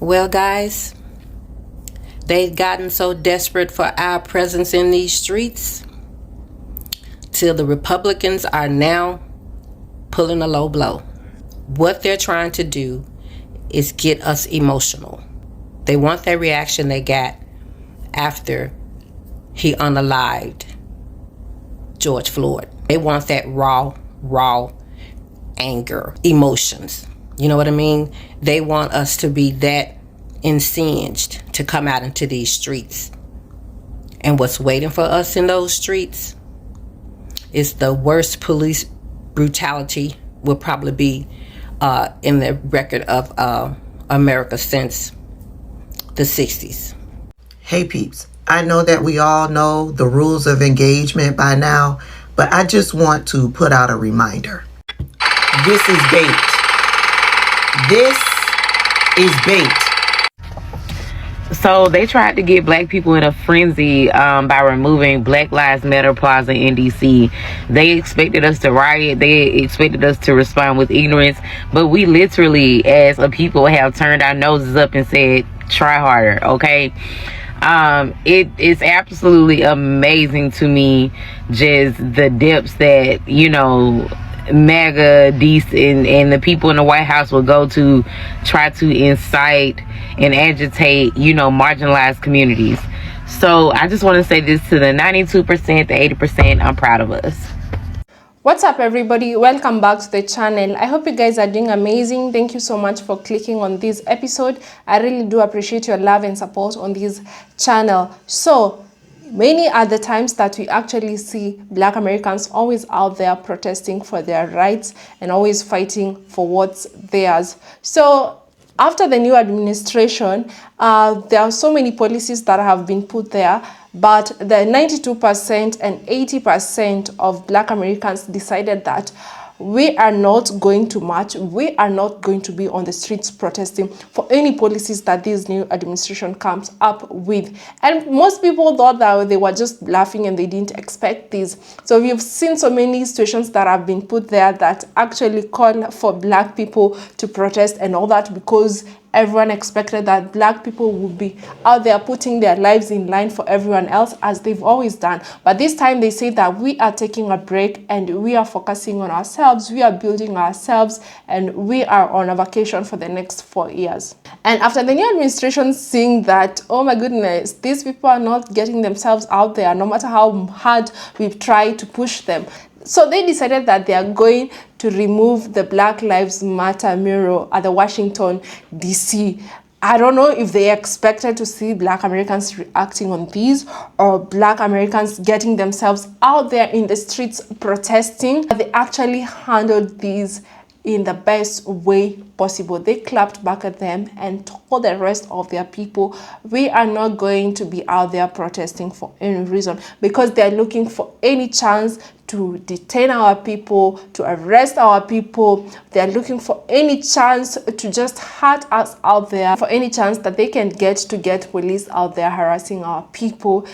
Well, guys, they've gotten so desperate for our presence in these streets till the Republicans are now pulling a low blow. What they're trying to do is get us emotional. They want that reaction they got after he unalived George Floyd. They want that raw anger, emotions. You know what I mean? They want us to be that incensed to come out into these streets. And what's waiting for us in those streets is the worst police brutality will probably be in the record of America since the 60s. Hey peeps, I know that we all know the rules of engagement by now, but I just want to put out a reminder. This is bait. This is bait. So they tried to get black people in a frenzy by removing Black Lives Matter Plaza in DC. They expected us to riot. They expected us to respond with ignorance. But we literally, as a people, have turned our noses up and said, try harder, okay? It is absolutely amazing to me just the depths that, you know, MAGA, DC, and the people in the White House will go to try to incite and agitate, you know, marginalized communities. So I just want to say this to the 92%, the 80%, I'm proud of us. What's up, everybody? Welcome back to the channel. I hope you guys are doing amazing. Thank you so much for clicking on this episode. I really do appreciate your love and support on this channel. So many are the times that we actually see Black Americans always out there protesting for their rights and always fighting for what's theirs. So after the new administration, there are so many policies that have been put there, but the 92% and 80% of Black Americans decided that we are not going to march, we are not going to be on the streets protesting for any policies that this new administration comes up with. And most people thought that they were just laughing and they didn't expect this. So we've seen so many situations that have been put there that actually call for Black people to protest and all that, because everyone expected that Black people would be out there putting their lives in line for everyone else, as they've always done. But this time they say that we are taking a break and we are focusing on ourselves, we are building ourselves, and we are on a vacation for the next 4 years. And after the new administration seeing that, oh my goodness, these people are not getting themselves out there, no matter how hard we've tried to push them. So they decided that they are going to remove the Black Lives Matter mural at the Washington, D.C. I don't know if they expected to see Black Americans reacting on these, or Black Americans getting themselves out there in the streets protesting. But they actually handled these in the best way possible. They clapped back at them and told the rest of their people, we are not going to be out there protesting for any reason, because they're looking for any chance to detain our people, to arrest our people. They're looking for any chance to just hurt us out there, for any chance that they can get to get police out there harassing our people,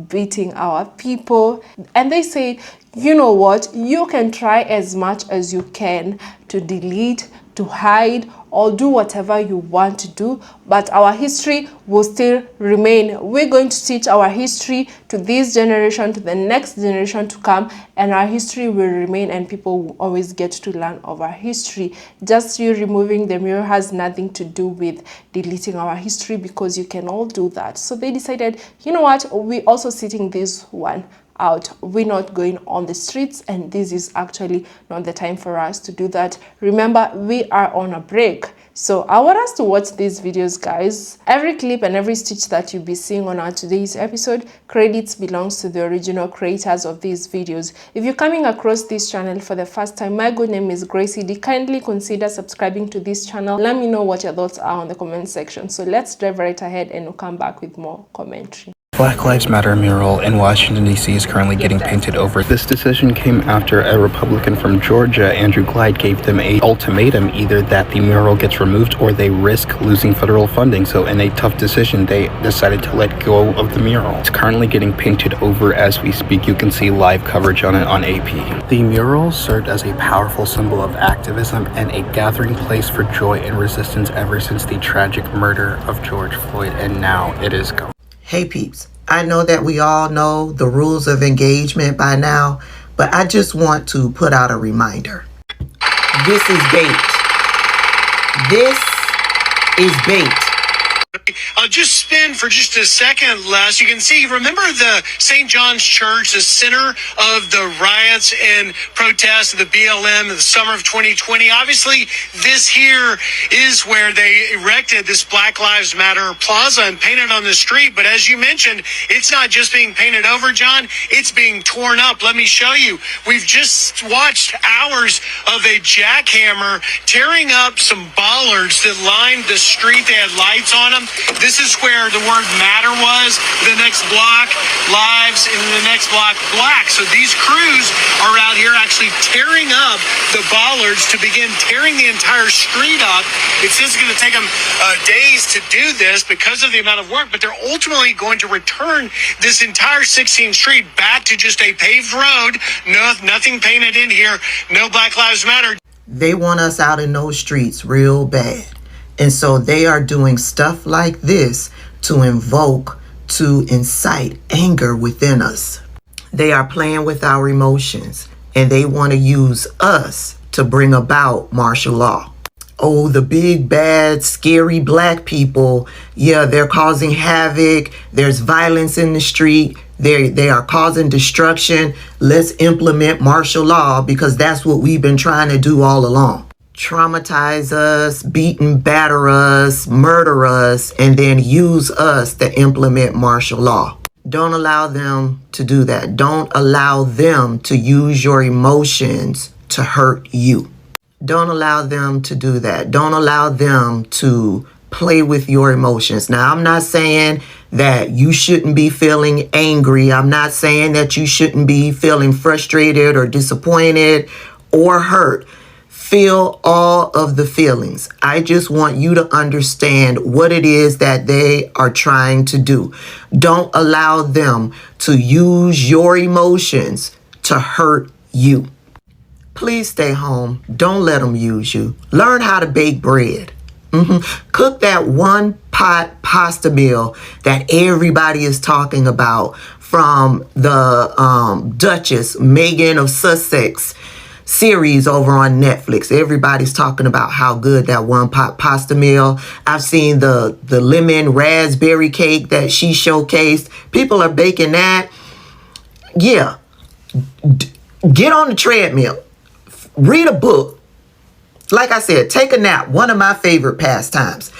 beating our people. And they say, you know what, you can try as much as you can to delete, to hide, or do whatever you want to do, but our history will still remain. We're going to teach our history to this generation, to the next generation to come, and our history will remain, and people will always get to learn of our history. Just you removing the mural has nothing to do with deleting our history, because you can all do that. So they decided, you know what, we're also sitting this one out. We're not going on the streets, and this is actually not the time for us to do that. Remember, we are on a break. So I want us to watch these videos, guys. Every clip and every stitch that you'll be seeing on our today's episode, credits belongs to the original creators of these videos. If you're coming across this channel for the first time, my good name is Gracey D. Kindly consider subscribing to this channel. Let me know what your thoughts are on the comment section. So let's dive right ahead and we'll come back with more commentary. Black Lives Matter mural in Washington, D.C. is currently getting painted over. This decision came after a Republican from Georgia, Andrew Glide, gave them an ultimatum, either that the mural gets removed or they risk losing federal funding. So in a tough decision, they decided to let go of the mural. It's currently getting painted over as we speak. You can see live coverage on it on AP. The mural served as a powerful symbol of activism and a gathering place for joy and resistance ever since the tragic murder of George Floyd, and now it is gone. Hey peeps, I know that we all know the rules of engagement by now, but I just want to put out a reminder. This is bait. This is bait. I'll just spin for just a second, Les. You can see, remember the St. John's Church, the center of the riots and protests of the BLM in the summer of 2020? Obviously, this here is where they erected this Black Lives Matter plaza and painted on the street. But as you mentioned, it's not just being painted over, John. It's being torn up. Let me show you. We've just watched hours of a jackhammer tearing up some bollards that lined the street. They had lights on them. This is where the word matter was. The next block, lives, and the next block, black. So these crews are out here actually tearing up the bollards to begin tearing the entire street up. It says it's going to take them days to do this because of the amount of work, but they're ultimately going to return this entire 16th Street back to just a paved road. No, nothing painted in here. No Black Lives Matter. They want us out in those streets real bad. And so they are doing stuff like this to incite anger within us. They are playing with our emotions, and they want to use us to bring about martial law. Oh, the big, bad, scary black people. Yeah, they're causing havoc. There's violence in the street. They are causing destruction. Let's implement martial law because that's what we've been trying to do all along. Traumatize us, beat and batter us, murder us, and then use us to implement martial law. Don't allow them to do that. Don't allow them to use your emotions to hurt you. Don't allow them to do that. Don't allow them to play with your emotions. Now, I'm not saying that you shouldn't be feeling angry. I'm not saying that you shouldn't be feeling frustrated or disappointed or hurt. Feel all of the feelings. I just want you to understand what it is that they are trying to do. Don't allow them to use your emotions to hurt you. Please stay home. Don't let them use you. Learn how to bake bread. Cook that one pot pasta meal that everybody is talking about from the Duchess, Megan of Sussex series over on Netflix. Everybody's talking about how good that one pot pasta meal. I've seen the lemon raspberry cake that she showcased. People are baking that. Yeah. Get on the treadmill. Read a book. Like I said, take a nap. One of my favorite pastimes.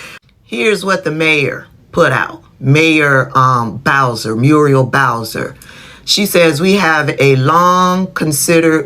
Here's what the mayor put out. Mayor Bowser, Mural Bowser. She says, we have long considered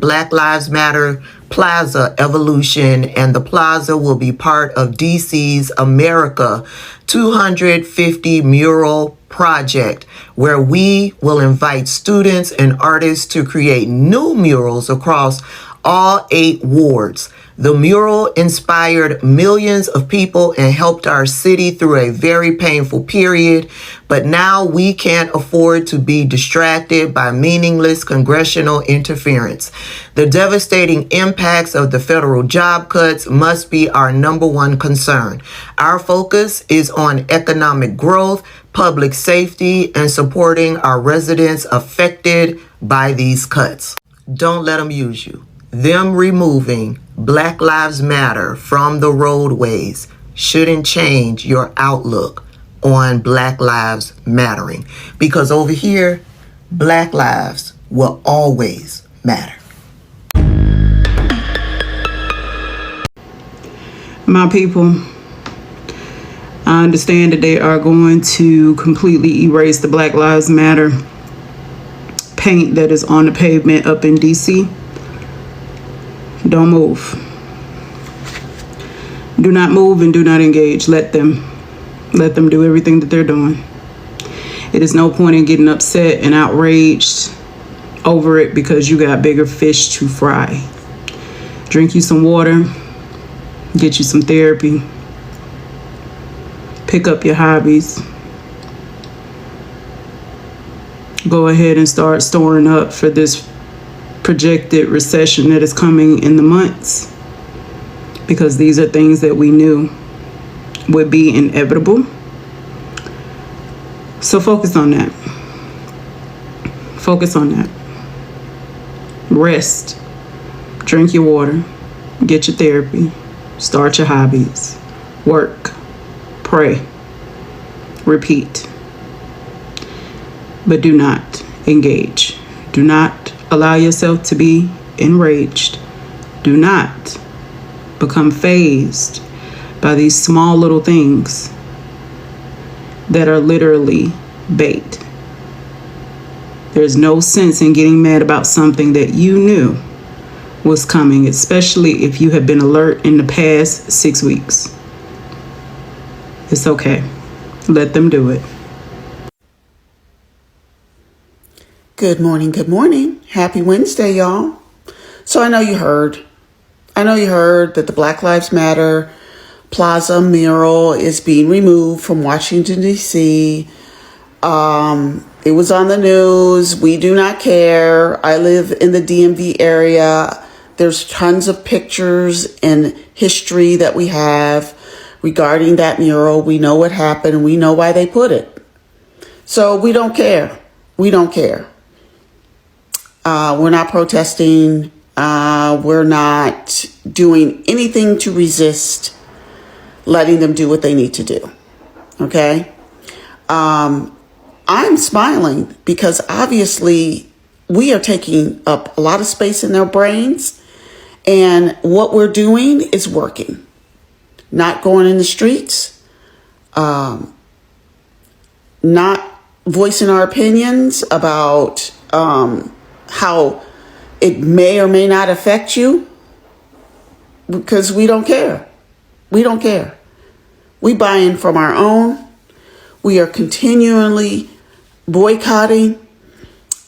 Black Lives Matter Plaza evolution, and the plaza will be part of DC's America 250 mural project, where we will invite students and artists to create new murals across all 8 wards. The mural inspired millions of people and helped our city through a very painful period, but now we can't afford to be distracted by meaningless congressional interference. The devastating impacts of the federal job cuts must be our number one concern. Our focus is on economic growth, public safety, and supporting our residents affected by these cuts. Don't let them use you. Them removing Black Lives Matter from the roadways shouldn't change your outlook on Black Lives Mattering, because over here, Black lives will always matter. My people, I understand that they are going to completely erase the Black Lives Matter paint that is on the pavement up in DC. Don't move. Do not move and do not engage. Let them do everything that they're doing. It is no point in getting upset and outraged over it because you got bigger fish to fry. Drink you some water, get you some therapy, pick up your hobbies, go ahead and start storing up for this projected recession that is coming in the months, because these are things that we knew would be inevitable. So focus on that. Focus on that. Rest. Drink your water. Get your therapy. Start your hobbies. Work. Pray. Repeat. But do not engage. Do not allow yourself to be enraged. Do not become fazed by these small little things that are literally bait. There's no sense in getting mad about something that you knew was coming, especially if you have been alert in the past 6 weeks. It's okay. Let them do it. Good morning, good morning. Happy Wednesday, y'all. So I know you heard that the Black Lives Matter Plaza mural is being removed from Washington, D.C. It was on the news. We do not care. I live in the DMV area. There's tons of pictures and history that we have regarding that mural. We know what happened. We know why they put it. So we don't care. We don't care. We're not protesting. We're not doing anything to resist letting them do what they need to do. Okay? I'm smiling because obviously we are taking up a lot of space in their brains, and what we're doing is working. Not going in the streets, not voicing our opinions about how it may or may not affect you, because we don't care. We don't care. We buy in from our own. We are continually boycotting.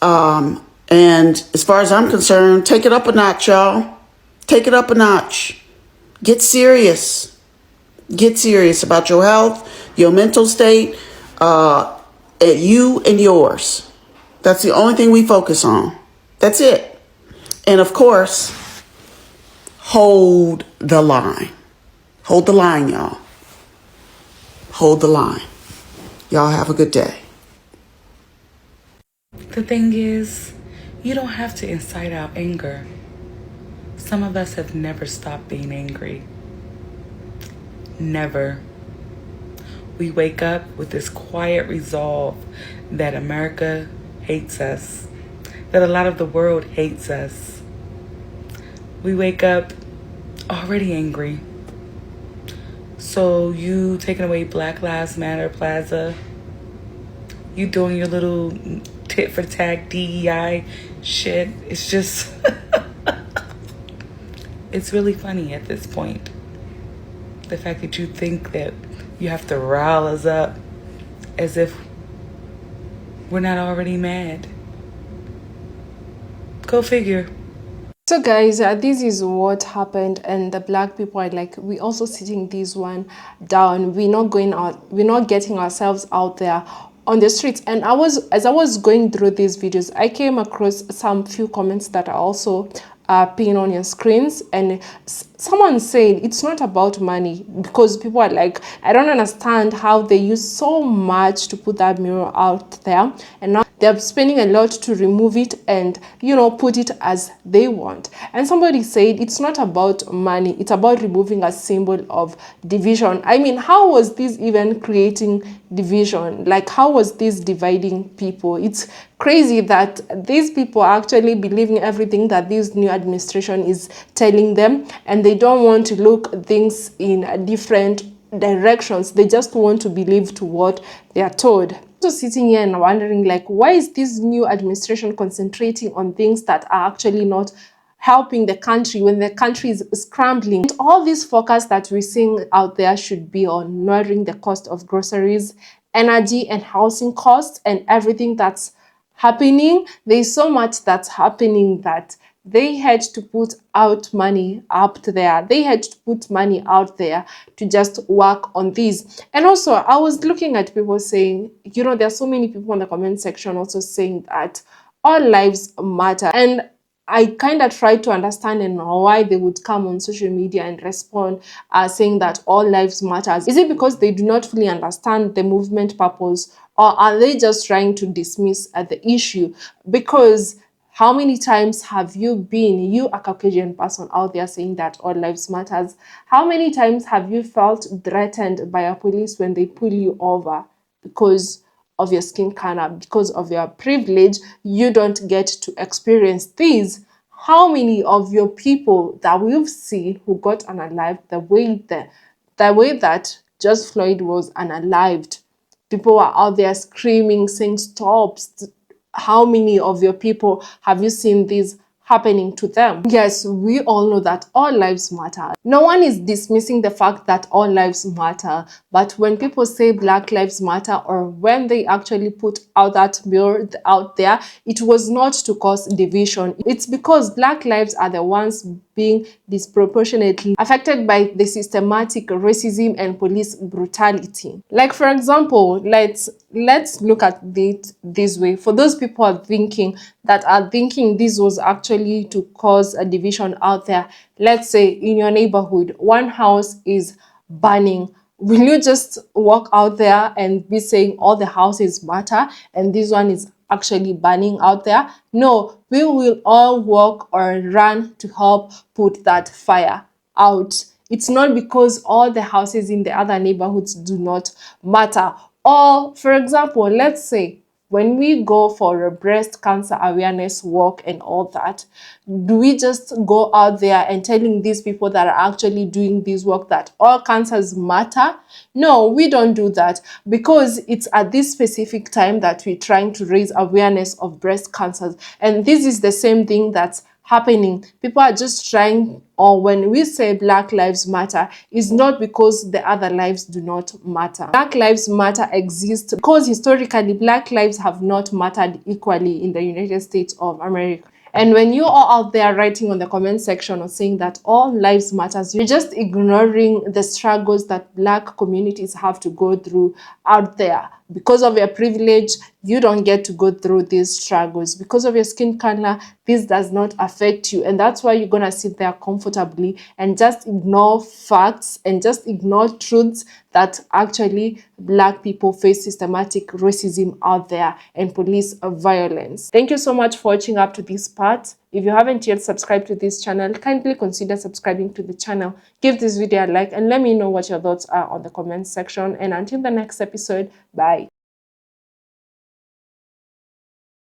And as far as I'm concerned, take it up a notch, y'all. Take it up a notch. Get serious. Get serious about your health, your mental state, you and yours. That's the only thing we focus on. That's it. And of course, hold the line. Hold the line, y'all. Hold the line. Y'all have a good day. The thing is, you don't have to incite out anger. Some of us have never stopped being angry. Never. We wake up with this quiet resolve that America hates us, that a lot of the world hates us. We wake up already angry. So you taking away Black Lives Matter Plaza, you doing your little tit for tat DEI shit. It's just, it's really funny at this point. The fact that you think that you have to rile us up as if we're not already mad. Go figure. So guys, this is what happened, and the black people are like, we also sitting this one down. We're not going out, we're not getting ourselves out there on the streets. And as I was going through these videos, I came across some few comments that are also pinned on your screens, and someone said it's not about money, because people are like, I don't understand how they use so much to put that mural out there, and now they're spending a lot to remove it and, you know, put it as they want. And somebody said it's not about money, it's about removing a symbol of division. I mean, how was this even creating division? Like, how was this dividing people? It's crazy that these people are actually believing everything that this new administration is telling them, and they don't want to look things in different directions. They just want to believe to what they are told. So sitting here and wondering, like, why is this new administration concentrating on things that are actually not helping the country when the country is scrambling? All this focus that we're seeing out there should be on lowering the cost of groceries energy and housing costs and everything that's happening. There's so much that's happening that they had to put out money up there. They had to put money out there to just work on this. And also, I was looking at people saying, you know, there's so many people in the comment section also saying that all lives matter. And I kind of tried to understand and why they would come on social media and respond saying that all lives matter. Is it because they do not fully understand the movement purpose, or are they just trying to dismiss the issue? Because how many times have you been, you a Caucasian person out there saying that all lives matters? How many times have you felt threatened by a police when they pull you over because of your skin color, because of your privilege? You don't get to experience these. How many of your people that we've seen who got unalived the way that George Floyd was unalived? People were out there screaming, saying stop. How many of your people have you seen this happening to them? Yes, we all know that all lives matter. No one is dismissing the fact that all lives matter, but when people say Black Lives Matter, or when they actually put out that bill out there, it was not to cause division. It's because Black lives are the ones being disproportionately affected by the systematic racism and police brutality. Like, for example, let's look at it this way. For those people are thinking this was actually to cause a division out there. Let's say in your neighborhood, one house is burning. Will you just walk out there and be saying all the houses matter and this one is actually burning out there? No, we will all walk or run to help put that fire out. It's not because all the houses in the other neighborhoods do not matter. Or, for example, let's say when we go for a breast cancer awareness walk and all that, do we just go out there and telling these people that are actually doing this work that all cancers matter? No, we don't do that, because it's at this specific time that we're trying to raise awareness of breast cancers. And this is the same thing that's happening. People are just trying, or when we say Black Lives Matter, is not because the other lives do not matter. Black Lives Matter exists because historically Black lives have not mattered equally in the United States of America. And when you are out there writing on the comment section or saying that all lives matters, you're just ignoring the struggles that Black communities have to go through out there. Because of your privilege, you don't get to go through these struggles. Because of your skin color, this does not affect you. And that's why you're going to sit there comfortably and just ignore facts and just ignore truths that actually Black people face systematic racism out there and police violence. Thank you so much for watching up to this part. If you haven't yet subscribed to this channel, kindly consider subscribing to the channel. Give this video a like and let me know what your thoughts are on the comment section. And until the next episode, bye.